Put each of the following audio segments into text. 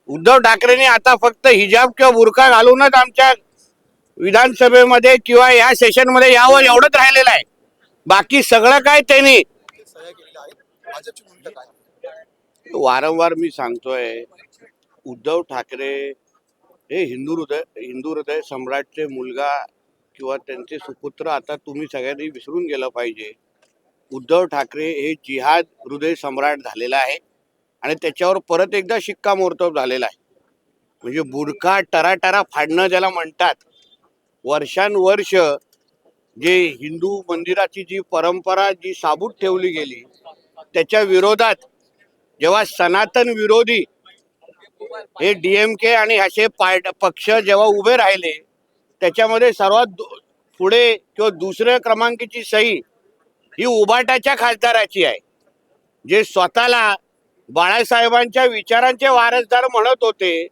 उद्धव ठाकरेंनी आता फक्त हिजाब किंवा बुरखा घालूनच आमच्या विधानसभेमध्ये किंवा या सेशन मध्ये यावं एवढंच राहिलेलं आहे. बाकी सगळं काय त्यांनी वारंवार मी सांगतोय, उद्धव ठाकरे हे हिंदू हृदय सम्राटचे मुलगा किंवा त्यांचे सुपुत्र आता तुम्ही सगळ्यांनी विसरून गेलं पाहिजे. उद्धव ठाकरे हे जिहाद हृदय सम्राट झालेला आहे आणि त्याच्यावर परत एकदा शिक्कामोर्तब झालेला आहे. म्हणजे बुरखा टराटरा फाडणं ज्याला म्हणतात, वर्षानुवर्ष जे हिंदू मंदिराची जी परंपरा जी साबूत ठेवली गेली त्याच्या विरोधात जेव्हा सनातन विरोधी हे डीएमके आणि असे पक्ष जेव्हा उभे राहिले, त्याच्यामध्ये सर्वात पुढे किंवा दुसऱ्या क्रमांकाची सही ही उबाटाच्या खासदाराची आहे, जे स्वतःला बाळासाहेबांच्या विचारांचे वारसदार म्हणत होते.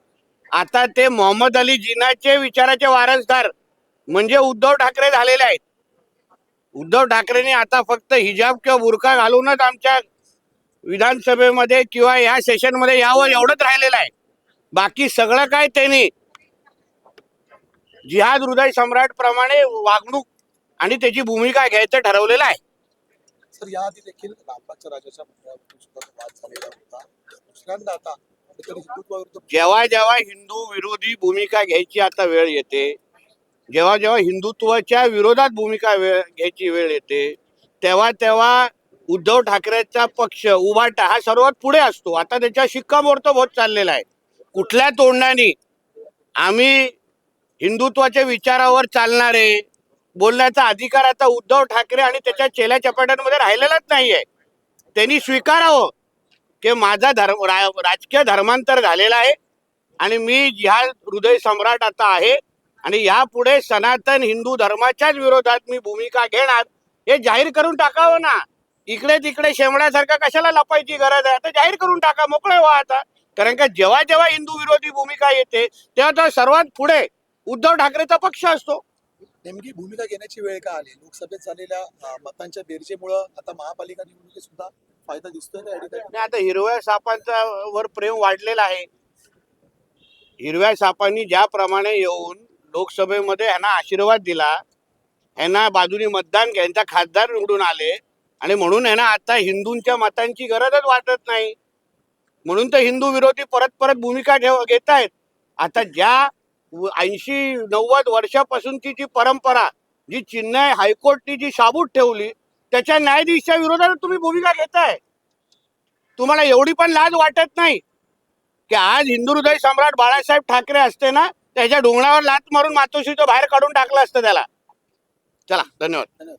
आता ते मोहम्मद अली जिनाचे विचाराचे वारसदार म्हणजे उद्धव ठाकरे झालेले आहेत. उद्धव ठाकरेंनी आता फक्त हिजाब किंवा बुरखा घालूनच आमच्या विधानसभेमध्ये किंवा या सेशन मध्ये यावं एवढंच राहिलेलं आहे. बाकी सगळं काय त्यांनी जिहाद हृदय सम्राट प्रमाणे वागणूक आणि त्याची भूमिका घ्यायचं ठरवलेलं आहे. सर, याआधी देखील लालबागच्या राजाच्या मुद्द्यावरून सुद्धा वाद झालेला होता. दुसऱ्यांदा आता हिंदुत्वाविरुद्ध जेव्हा जेव्हा हिंदू विरोधी भूमिका घ्यायची आता वेळ येते, जेव्हा जेव्हा हिंदुत्वाच्या विरोधात भूमिका घ्यायची वेळ येते, तेव्हा तेव्हा उद्धव ठाकरेचा पक्ष उभाटा हा सर्वात पुढे असतो. आता त्याच्या शिक्कामोर्तब होत चाललेला आहे. कुठल्या तोंडाने आम्ही हिंदुत्वाच्या विचारावर चालणारे बोलण्याचा अधिकार आता उद्धव ठाकरे आणि त्याच्या चेल्या चपाट्यांमध्ये राहिलेलाच नाहीये. त्यांनी स्वीकारावं की माझा राजकीय धर्मांतर झालेला आहे आणि मी जिहाद हृदय सम्राट आता आहे आणि यापुढे सनातन हिंदू धर्माच्याच विरोधात मी भूमिका घेणार हे जाहीर करून टाकावं ना. इकडे तिकडे शेमड्यासारखा कशाला लपायची गरज आहे? आता जाहीर करून टाका, मोकळे व्हा आता. कारण का जेव्हा जेव्हा हिंदू विरोधी भूमिका येते तेव्हा तर सर्वात पुढे उद्धव ठाकरेचा पक्ष असतो. नेमकी भूमिका घेण्याची वेळ का आली? लोकसभेत झालेल्या मतांच्या बेरजेमुळे आता महापालिका निवडणुकीत सुद्धा फायदा दिसतोय का या ठिकाणी? आता हिरव्या सापांचा वर प्रेम वाढलेला आहे. हिरव्या सापांनी ज्याप्रमाणे येऊन लोकसभेमध्ये यांना आशीर्वाद दिला, यांना बाजूनी मतदान घ्यायचा खासदार निवडून आले आणि म्हणून यांना आता हिंदूंच्या मतांची गरजच वाटत नाही. म्हणून तर हिंदू विरोधी परत परत भूमिका घेत आहेत. आता ज्या 80-90 वर्षापासूनची जी परंपरा, जी चेन्नई हायकोर्टनी जी साबूत ठेवली, त्याच्या न्यायाधीशाच्या विरोधात तुम्ही भूमिका घेताय. तुम्हाला एवढी पण लाज वाटत नाही की आज हिंदू हृदय सम्राट बाळासाहेब ठाकरे असते ना, त्याच्या डोंगरावर लात मारून मातोश्रीचं बाहेर काढून टाकलं असतं त्याला. चला, धन्यवाद.